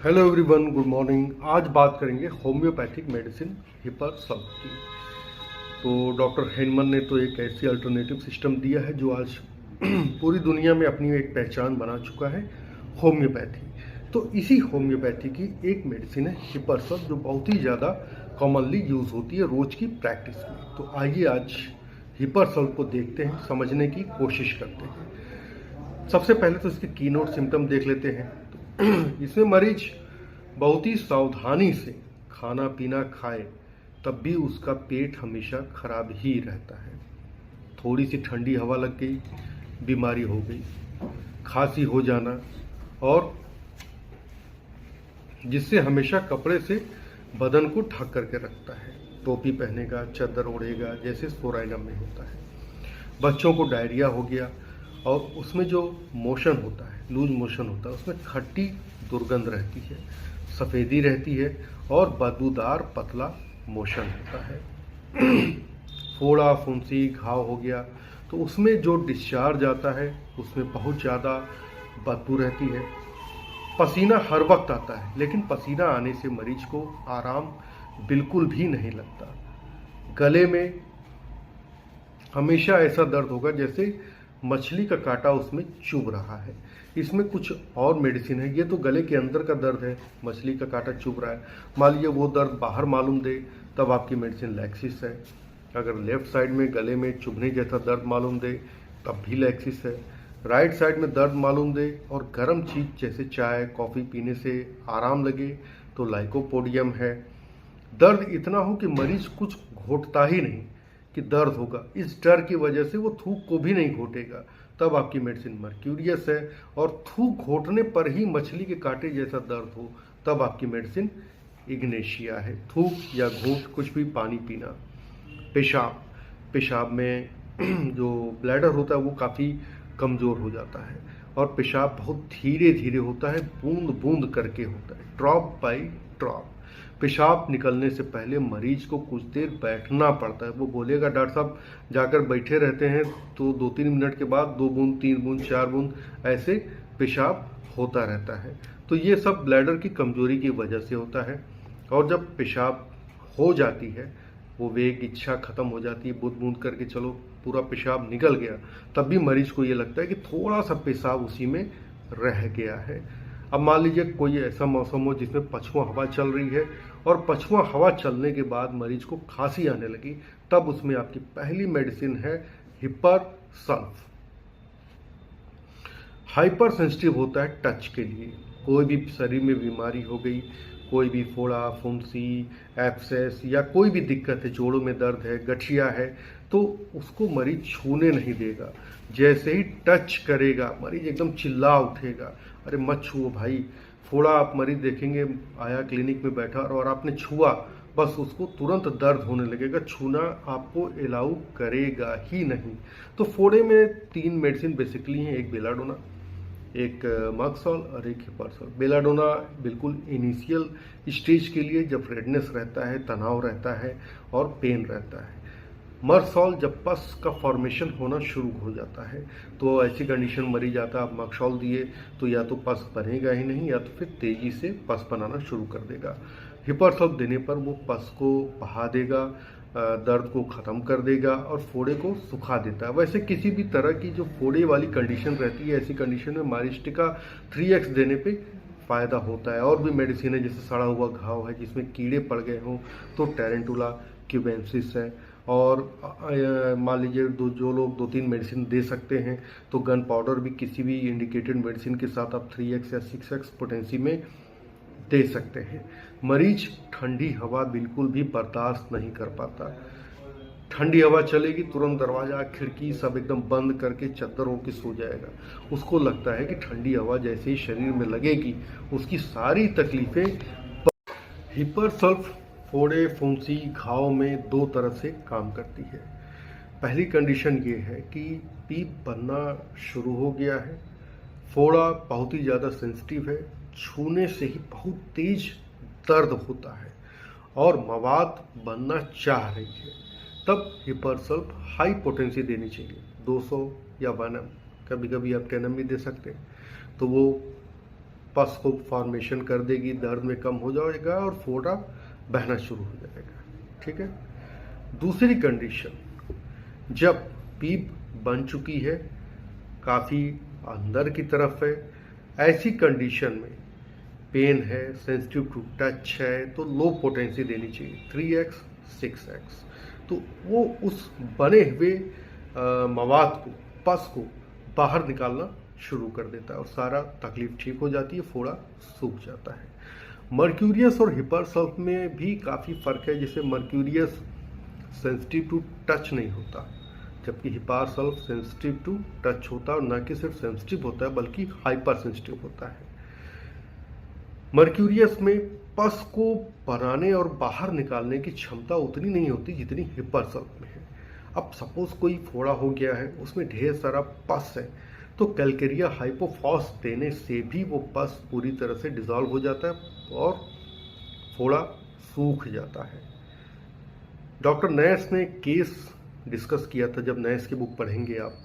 Hello everyone, good morning. आज बात करेंगे होम्योपैथिक मेडिसिन हिपरसल्फ की। तो डॉक्टर हेनमन ने तो एक ऐसी अल्टरनेटिव सिस्टम दिया है जो आज पूरी दुनिया में अपनी एक पहचान बना चुका है, होम्योपैथी। तो इसी होम्योपैथी की एक मेडिसिन है हिपरसल्फ, जो बहुत ही ज़्यादा कॉमनली यूज़ होती है रोज़ की प्रैक्टिस में। तो आइए आज हिपरसल्फ को देखते हैं, समझने की कोशिश करते हैं। सबसे पहले तो इसके कीनोट सिम्टम देख लेते हैं। इसमें मरीज बहुत ही सावधानी से खाना पीना खाए, तब भी उसका पेट हमेशा खराब ही रहता है। थोड़ी सी ठंडी हवा लग गई, बीमारी हो गई, खांसी हो जाना, और जिससे हमेशा कपड़े से बदन को ढक करके रखता है। टोपी पहनेगा, चादर ओढ़ेगा, जैसे सोराइनम में होता है। बच्चों को डायरिया हो गया और उसमें जो मोशन होता है, लूज मोशन होता है, उसमें खट्टी दुर्गंध रहती है, सफ़ेदी रहती है और बदबूदार पतला मोशन होता है। फोड़ा फुंसी घाव हो गया तो उसमें जो डिस्चार्ज आता है उसमें बहुत ज़्यादा बदबू रहती है। पसीना हर वक्त आता है, लेकिन पसीना आने से मरीज को आराम बिल्कुल भी नहीं लगता। गले में हमेशा ऐसा दर्द होगा जैसे मछली का कांटा उसमें चुभ रहा है। इसमें कुछ और मेडिसिन है। ये तो गले के अंदर का दर्द है, मछली का कांटा चुभ रहा है। मान लीजिए वो दर्द बाहर मालूम दे, तब आपकी मेडिसिन लैक्सिस है। अगर लेफ्ट साइड में गले में चुभने जैसा दर्द मालूम दे, तब भी लैक्सिस है। राइट साइड में दर्द मालूम दे और गर्म चीज़ जैसे चाय कॉफ़ी पीने से आराम लगे, तो लाइकोपोडियम है। दर्द इतना हो कि मरीज कुछ घोटता ही नहीं कि दर्द होगा, इस डर की वजह से वो थूक को भी नहीं घोटेगा, तब आपकी मेडिसिन मर्क्यूरियस है। और थूक घोटने पर ही मछली के कांटे जैसा दर्द हो, तब आपकी मेडिसिन इग्नेशिया है। थूक या घूंट कुछ भी पानी पीना। पेशाब में जो ब्लैडर होता है वो काफ़ी कमज़ोर हो जाता है और पेशाब बहुत धीरे धीरे होता है, बूंद बूंद करके होता है, ड्रॉप बाय ड्रॉप। पेशाब निकलने से पहले मरीज को कुछ देर बैठना पड़ता है। वो बोलेगा डॉक्टर साहब, जाकर बैठे रहते हैं तो 2-3 मिनट के बाद 2 बूंद 3 बूंद 4 बूंद ऐसे पेशाब होता रहता है। तो ये सब ब्लैडर की कमजोरी की वजह से होता है। और जब पेशाब हो जाती है, वो वेग इच्छा खत्म हो जाती है, बूंद बूंद करके चलो पूरा पेशाब निकल गया, तब भी मरीज को ये लगता है कि थोड़ा सा पेशाब उसी में रह गया है। अब मान लीजिए कोई ऐसा मौसम हो जिसमें पछुआ हवा चल रही है और पछुआ हवा चलने के बाद मरीज को खांसी आने लगी, तब उसमें आपकी पहली मेडिसिन है हिपरसल्फ। हाइपर सेंसिटिव होता है टच के लिए। कोई भी शरीर में बीमारी हो गई, कोई भी फोड़ा फुंसी एब्सेस या कोई भी दिक्कत है, जोड़ों में दर्द है, गठिया है, तो उसको मरीज छूने नहीं देगा। जैसे ही टच करेगा मरीज एकदम चिल्ला उठेगा, अरे मत छुओ भाई। फोड़ा आप मरीज देखेंगे आया क्लिनिक में बैठा और आपने छुआ, बस उसको तुरंत दर्द होने लगेगा, छूना आपको अलाउ करेगा ही नहीं। तो फोड़े में 3 मेडिसिन बेसिकली हैं, एक बेलाडोना, एक मक्सॉल और एक हिपरसल्फ। बेलाडोना बिल्कुल इनिशियल स्टेज के लिए, जब रेडनेस रहता है, तनाव रहता है और पेन रहता है। मर्सॉल जब पस का फॉर्मेशन होना शुरू हो जाता है, तो ऐसी कंडीशन मरीज आता है, आप मक्सॉल दिए तो या तो पस बनेगा ही नहीं, या तो फिर तेजी से पस बनाना शुरू कर देगा। हिपरसल्फ देने पर वो पस को बहा देगा, दर्द को ख़त्म कर देगा और फोड़े को सुखा देता है। वैसे किसी भी तरह की जो फोड़े वाली कंडीशन रहती है, ऐसी कंडीशन में मारिस्टिका 3x देने पे फ़ायदा होता है। और भी मेडिसिन है, जैसे सड़ा हुआ घाव है जिसमें कीड़े पड़ गए हों, तो टेरेंटुला क्यूबेंसिस है। और मान लीजिए जो लोग 2-3 मेडिसिन दे सकते हैं, तो गन पाउडर भी किसी भी इंडिकेटेड मेडिसिन के साथ आप 3x या 6x पोटेंसी में दे सकते हैं। मरीज ठंडी हवा बिल्कुल भी बर्दाश्त नहीं कर पाता। ठंडी हवा चलेगी, तुरंत दरवाजा खिड़की सब एकदम बंद करके चद्दर ओढ़ के सो जाएगा। उसको लगता है कि ठंडी हवा जैसे ही शरीर में लगेगी उसकी सारी तकलीफें। हिपरसल्फ फोड़े फुंसी घाव में 2 तरह से काम करती है। पहली कंडीशन ये है कि पीप बनना शुरू हो गया है, फोड़ा बहुत ही ज़्यादा सेंसिटिव है, छूने से ही बहुत तेज दर्द होता है और मवाद बनना चाह रही है, तब हिपरसल्फ हाई पोटेंसी देनी चाहिए, 200 या 1 m, कभी कभी आप 10 m भी दे सकते हैं। तो वो पस को फॉर्मेशन कर देगी, दर्द में कम हो जाएगा और फोड़ा बहना शुरू हो जाएगा। ठीक है। दूसरी कंडीशन, जब पीप बन चुकी है, काफ़ी अंदर की तरफ है, ऐसी कंडीशन में पेन है, सेंसिटिव टू टच है, तो लो पोटेंसी देनी चाहिए 3x 6x। तो वो उस बने हुए मवाद को, पस को बाहर निकालना शुरू कर देता है और सारा तकलीफ ठीक हो जाती है, फोड़ा सूख जाता है। मर्क्यूरियस और हिपरसल्फ में भी काफ़ी फ़र्क है। जैसे मर्क्यूरियस सेंसिटिव टू टच नहीं होता, जबकि हिपरसल्फ सेंसिटिव टू टच होता है, और न कि सिर्फ सेंसिटिव होता है बल्कि हाइपर सेंसिटिव होता है। मर्क्यूरियस में पस को बनाने और बाहर निकालने की क्षमता उतनी नहीं होती जितनी हिपरसल्फ में है। अब सपोज कोई फोड़ा हो गया है, उसमें ढेर सारा पस है, तो कैलकेरिया हाइपोफॉस देने से भी वो पस पूरी तरह से डिसॉल्व हो जाता है और फोड़ा सूख जाता है। डॉक्टर नैस ने केस डिस्कस किया था, जब नैस की बुक पढ़ेंगे आप,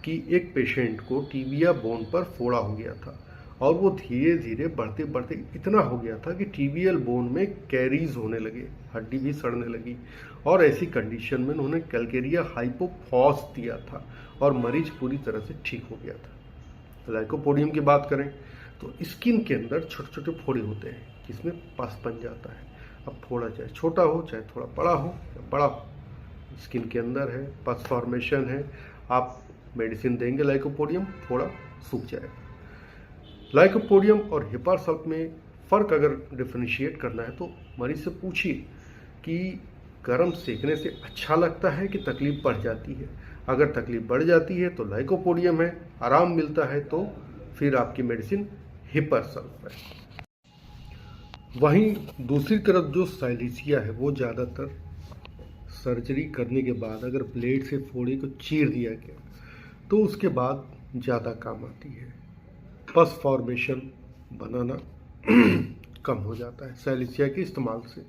कि एक पेशेंट को टिबिया बोन पर फोड़ा हो गया था और वो धीरे धीरे बढ़ते बढ़ते इतना हो गया था कि टिबियल बोन में कैरीज होने लगे, हड्डी भी सड़ने लगी, और ऐसी कंडीशन में उन्होंने कैलकेरिया हाइपोफॉस दिया था और मरीज पूरी तरह से ठीक हो गया था। लाइकोपोडियम की बात करें तो स्किन के अंदर छोटे छोटे फोड़े होते हैं जिसमें पस बन जाता है। अब फोड़ा चाहे छोटा हो चाहे थोड़ा बड़ा हो या बड़ा हो, स्किन के अंदर है, पस फॉर्मेशन है, आप मेडिसिन देंगे लाइकोपोडियम, फोड़ा सूख जाएगा। लाइकोपोडियम और हिपरसल्फ में फ़र्क अगर डिफ्रेंशिएट करना है तो मरीज से पूछिए कि गर्म सेकने से अच्छा लगता है कि तकलीफ बढ़ जाती है। अगर तकलीफ बढ़ जाती है तो लाइकोपोडियम है, आराम मिलता है तो फिर आपकी मेडिसिन हिपरसल्फ है। वहीं दूसरी तरफ जो साइलिसिया है वो ज़्यादातर सर्जरी करने के बाद अगर ब्लेड से फोड़े को चीर दिया गया तो उसके बाद ज़्यादा काम आती है। पस फॉर्मेशन बनाना कम हो जाता है साइलिसिया के इस्तेमाल से।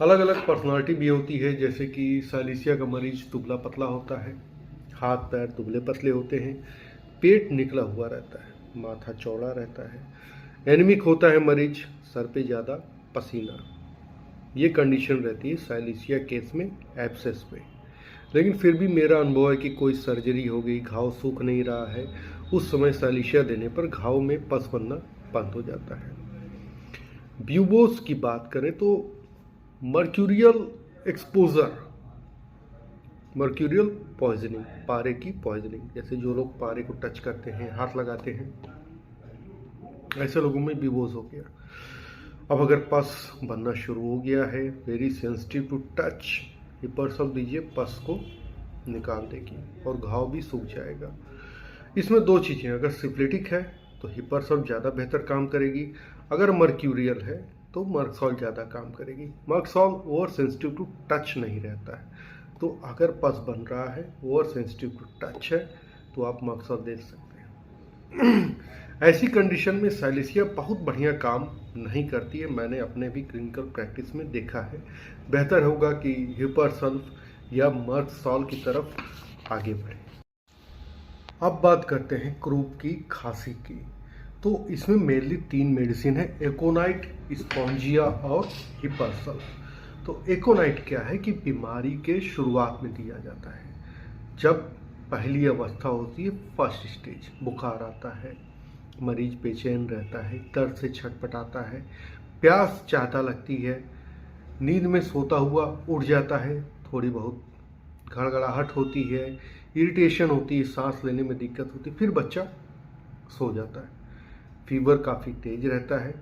अलग अलग पर्सनालिटी भी होती है, जैसे कि साइलिसिया का मरीज दुबला पतला होता है, हाथ पैर दुबले पतले होते हैं, पेट निकला हुआ रहता है, माथा चौड़ा रहता है। एनीमिक होता है मरीज, सर पे ज़्यादा पसीना। ये कंडीशन रहती है साइलिसिया केस में, एब्सेस में। लेकिन फिर भी मेरा अनुभव है कि कोई सर्जरी हो गई, घाव सूख नहीं रहा है, उस समय साइलिसिया देने पर घाव में पस बनना बंद हो जाता है। ब्यूबोस की बात करें तो मर्क्यूरियल एक्सपोजर, मर्क्यूरियल पॉइजनिंग, पारे की पॉइजनिंग, जैसे जो लोग पारे को टच करते हैं, हाथ लगाते हैं, ऐसे लोगों में ब्यूबोस हो गया। अब अगर पस बनना शुरू हो गया है, वेरी सेंसिटिव टू टच, हिपरसल्फ दीजिए, पस को निकाल देगी और घाव भी सूख जाएगा। इसमें दो चीज़ें, अगर सिफिलिटिक है तो हिपरसल्फ ज़्यादा बेहतर काम करेगी, अगर मर्क्यूरियल है तो मर्क्सॉल ज़्यादा काम करेगी। मर्क्सॉल ओवर सेंसिटिव टू टच नहीं रहता है, तो अगर पस बन रहा है, ओवर सेंसिटिव टू टच है, तो आप मर्क्सॉल दे सकते हैं। ऐसी कंडीशन में साइलिसिया बहुत बढ़िया काम नहीं करती है, मैंने अपने भी क्लिनिकल प्रैक्टिस में देखा है। बेहतर होगा कि हिपरसल्फ या मर्क्सॉल की तरफ आगे बढ़े। अब बात करते हैं क्रूप की खांसी की। तो इसमें मेनली 3 मेडिसिन है, एकोनाइट, स्पॉन्जिया और हिपरसल्फ। तो एकोनाइट क्या है कि बीमारी के शुरुआत में दिया जाता है, जब पहली अवस्था होती है, फर्स्ट स्टेज, बुखार आता है, मरीज बेचैन रहता है, दर्द से छटपटाता है, प्यास ज़्यादा लगती है, नींद में सोता हुआ उठ जाता है, थोड़ी बहुत घड़घड़ाहट होती है, इरिटेशन होती है, सांस लेने में दिक्कत होती है, फिर बच्चा सो जाता है, फीवर काफ़ी तेज रहता है।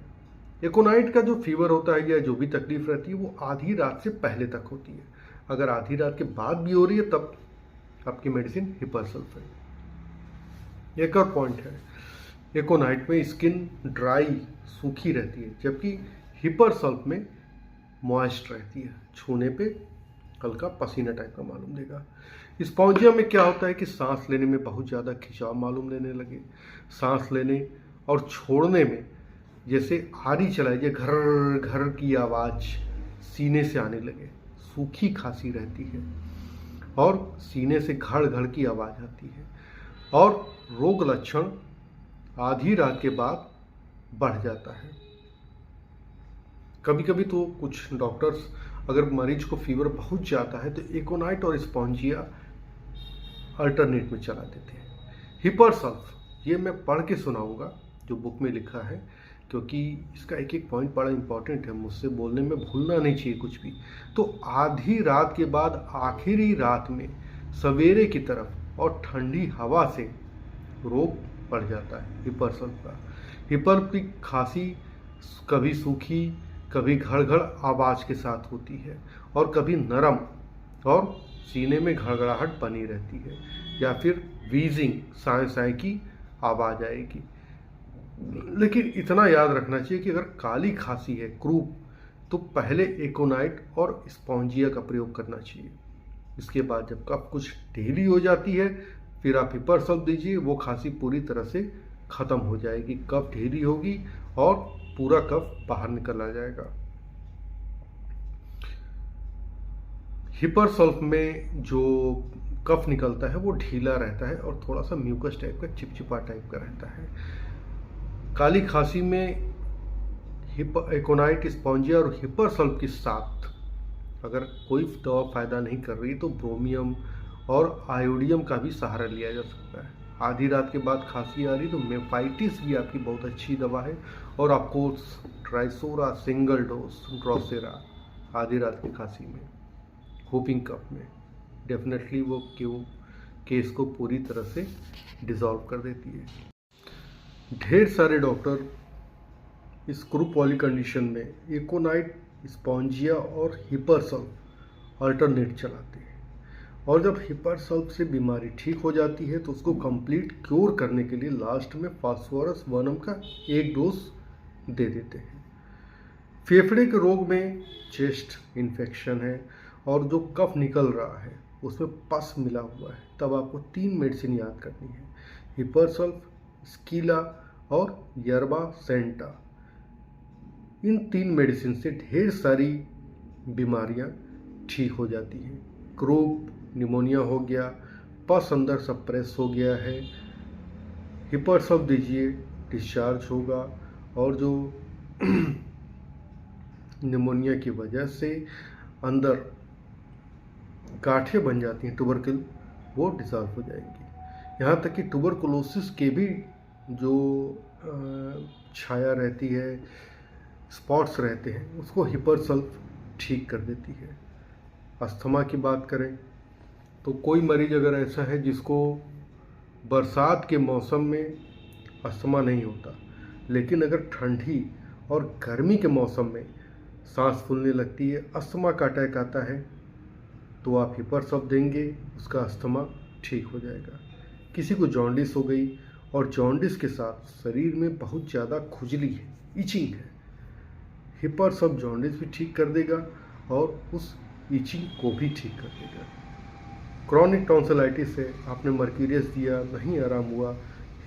एकोनाइट का जो फीवर होता है या जो भी तकलीफ रहती है वो आधी रात से पहले तक होती है। अगर आधी रात के बाद भी हो रही है तब आपकी मेडिसिन हिपरसल्फ है। एक और पॉइंट है, एकोनाइट में स्किन ड्राई, सूखी रहती है, जबकि हिपरसल्फ में मॉइस्ट रहती है, छूने पे हल्का पसीना टाइप का मालूम देगा। स्पॉन्जिया में क्या होता है कि सांस लेने में बहुत ज़्यादा खिंचाव मालूम देने लगे, सांस लेने और छोड़ने में जैसे आरी चलाई जाए, घर घर की आवाज़ सीने से आने लगे, सूखी खांसी रहती है और सीने से घड़ घड़ की आवाज़ आती है। और रोग लक्षण आधी रात के बाद बढ़ जाता है। कभी कभी तो कुछ डॉक्टर्स अगर मरीज को फीवर बहुत ज़्यादा है तो एकोनाइट और स्पॉन्जिया अल्टरनेट में चला देते हैं। हिपरसल्फ ये मैं पढ़ के सुनाऊंगा जो बुक में लिखा है, क्योंकि इसका एक एक पॉइंट बड़ा इंपॉर्टेंट है, मुझसे बोलने में भूलना नहीं चाहिए कुछ भी। तो आधी रात के बाद आखिरी रात में सवेरे की तरफ और ठंडी हवा से रोग बढ़ जाता है हिपरसल्फ का। हिपर की खांसी कभी सूखी, कभी घड़ आवाज़ के साथ होती है और कभी नरम और सीने में घड़घड़ाहट बनी रहती है, या फिर वीजिंग साए साए की आवाज़ आएगी। लेकिन इतना याद रखना चाहिए कि अगर काली खांसी है, क्रूप, तो पहले एकोनाइट और स्पॉन्जिया का प्रयोग करना चाहिए। इसके बाद जब कफ कुछ ढीली हो जाती है फिर आप हिपरसल्फ दीजिए, वो खांसी पूरी तरह से ख़त्म हो जाएगी, कफ ढीली होगी और पूरा कफ बाहर निकल आ जाएगा। हिपरसल्फ में जो कफ निकलता है वो ढीला रहता है और थोड़ा सा म्यूकस टाइप का, चिपचिपा टाइप का रहता है। काली खांसी में एकोनाइट, स्पॉन्जिया और हिपरसल्फ के साथ अगर कोई दवा फ़ायदा नहीं कर रही तो ब्रोमियम और आयोडियम का भी सहारा लिया जा सकता है। आधी रात के बाद खांसी आ रही तो मेफाइटिस भी आपकी बहुत अच्छी दवा है, और आपको ट्राइसोरा सिंगल डोज ड्रोसेरा आधी रात की खांसी में, होपिंग कफ में डेफिनेटली वो केस को पूरी तरह से डिसॉल्व कर देती है। ढेर सारे डॉक्टर इस क्रूप वाली कंडीशन में एकोनाइट, स्पॉन्जिया और हिपरसल्फ अल्टरनेट चलाते हैं, और जब हिपरसल्फ से बीमारी ठीक हो जाती है तो उसको कंप्लीट क्योर करने के लिए लास्ट में फास्फोरस वनम का एक डोज दे देते हैं। फेफड़े के रोग में चेस्ट इन्फेक्शन है और जो कफ निकल रहा है उसमें पस मिला हुआ है, तब आपको 3 मेडिसिन याद करनी है, हिपरसल्फ, स्कीला और यर्बा सेंटा। इन 3 मेडिसिन से ढेर सारी बीमारियां ठीक हो जाती हैं। क्रूप, निमोनिया हो गया, पस अंदर सप्रेस हो गया है, हिपरसल्फ दीजिए, डिस्चार्ज होगा, और जो निमोनिया की वजह से अंदर गांठें बन जाती हैं ट्यूबरकुल, वो डिसॉल्व हो जाएंगी। यहाँ तक कि ट्यूबरकुलोसिस के भी जो छाया रहती है, स्पॉट्स रहते हैं, उसको हिपरसल्फ ठीक कर देती है। अस्थमा की बात करें तो कोई मरीज अगर ऐसा है जिसको बरसात के मौसम में अस्थमा नहीं होता, लेकिन अगर ठंडी और गर्मी के मौसम में सांस फूलने लगती है, अस्थमा का अटैक आता है, तो आप हिपरसल्फ देंगे, उसका अस्थमा ठीक हो जाएगा। किसी को जॉन्डिस हो गई और जॉन्डिस के साथ शरीर में बहुत ज़्यादा खुजली है, इचिंग है, हिपरसल्फ जॉन्डिस भी ठीक कर देगा और उस इचिंग को भी ठीक कर देगा। क्रॉनिक टॉन्सिलाइटिस है, आपने मर्क्यूरियस दिया, नहीं आराम हुआ,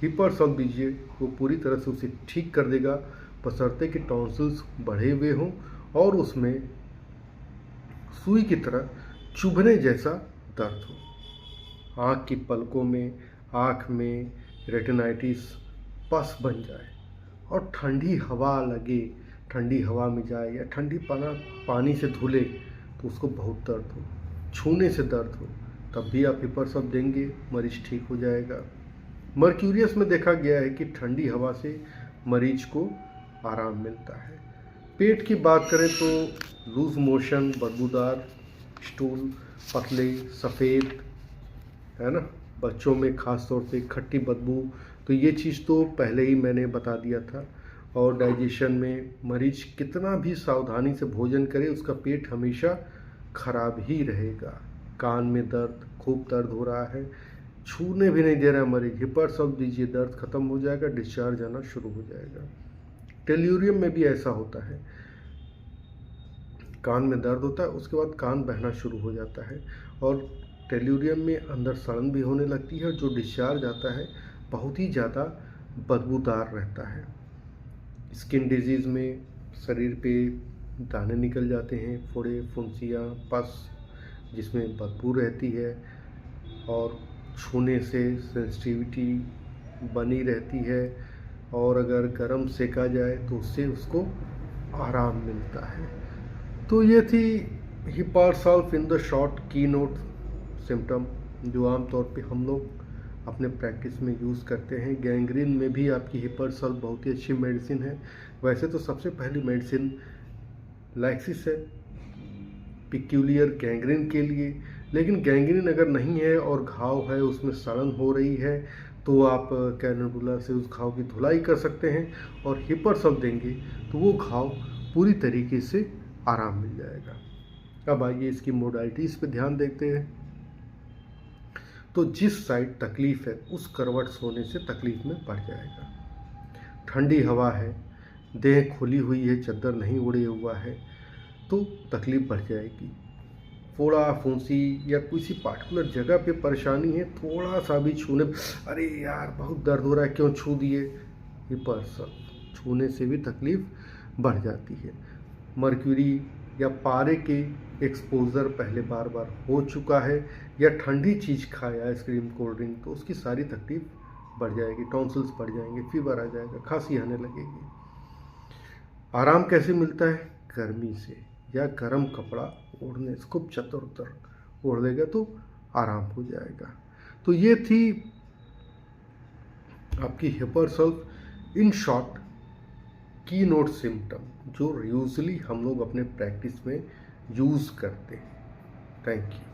हिपरसल्फ दीजिए, वो पूरी तरह से उसे ठीक कर देगा, बशर्ते कि टॉन्सिल्स बढ़े हुए हों और उसमें सुई की तरह चुभने जैसा दर्द हो, आँख की पलकों में, आँख में रेटिनाइटिस, पस बन जाए और ठंडी हवा लगे, ठंडी हवा में जाए या ठंडी पानी से धुले तो उसको बहुत दर्द हो, छूने से दर्द हो, तब भी आप हिपरसल्फ देंगे, मरीज ठीक हो जाएगा। मर्क्यूरियस में देखा गया है कि ठंडी हवा से मरीज को आराम मिलता है। पेट की बात करें तो लूज मोशन, बदबूदार स्टूल, पतले सफ़ेद, है ना, बच्चों में ख़ास तौर पे खट्टी बदबू, तो ये चीज़ तो पहले ही मैंने बता दिया था। और डाइजेशन में मरीज कितना भी सावधानी से भोजन करे, उसका पेट हमेशा खराब ही रहेगा। कान में दर्द, खूब दर्द हो रहा है, छूने भी नहीं दे रहा है मरीज, हिपरसल्फ दीजिए, दर्द खत्म हो जाएगा, डिस्चार्ज आना शुरू हो जाएगा। टेल्यूरियम में भी ऐसा होता है, कान में दर्द होता है, उसके बाद कान बहना शुरू हो जाता है और टेल्यूरियम में अंदर सड़न भी होने लगती है और जो डिस्चार्ज आता है बहुत ही ज़्यादा बदबूदार रहता है। स्किन डिजीज़ में शरीर पे दाने निकल जाते हैं, फोड़े, फुंसियाँ, पस, जिसमें बदबू रहती है और छूने से सेंसिटिविटी बनी रहती है, और अगर गर्म सेका जाए तो उससे उसको आराम मिलता है। तो ये थी हिपारसल्फ इन द शॉर्ट की नोट सिम्टम, जो आमतौर पे हम लोग अपने प्रैक्टिस में यूज़ करते हैं। गैंग्रीन में भी आपकी हिपारसल्फ बहुत ही अच्छी मेडिसिन है। वैसे तो सबसे पहली मेडिसिन लैक्सिस है पिक्यूलियर गैंग्रीन के लिए, लेकिन गैंग्रीन अगर नहीं है और घाव है, उसमें सड़न हो रही है, तो आप कैनोडुला से उस घाव की धुलाई कर सकते हैं और हिपारसल्फ देंगे तो वो घाव पूरी तरीके से आराम मिल जाएगा। अब आइए इसकी मोडालिटीज़ पे ध्यान देखते हैं। तो जिस साइड तकलीफ़ है उस करवट सोने से तकलीफ़ में बढ़ जाएगा। ठंडी हवा है, देह खुली हुई है, चद्दर नहीं उड़े हुआ है, तो तकलीफ़ बढ़ जाएगी। फोड़ा फुंसी या किसी पार्टिकुलर जगह पे परेशानी है, थोड़ा सा भी छूने, अरे यार बहुत दर्द हो रहा है क्यों छू दिए, हिपारसल्फ छूने से भी तकलीफ़ बढ़ जाती है। मर्क्यूरी या पारे के एक्सपोज़र पहले बार बार हो चुका है, या ठंडी चीज़ खाए आइसक्रीम कोल्ड ड्रिंक, तो उसकी सारी तकलीफ़ बढ़ जाएगी, टॉन्सिल्स बढ़ जाएंगे, फीवर आ जाएगा, खांसी आने लगेगी। आराम कैसे मिलता है? गर्मी से, या गर्म कपड़ा ओढ़ने से, खूब चतर उतर ओढ़ लेगा तो आराम हो जाएगा। तो ये थी आपकी हिपारसल्फ इन शॉर्ट की नोट सिम्टम, जो यूजुअली हम लोग अपने प्रैक्टिस में यूज़ करते हैं। Thank you.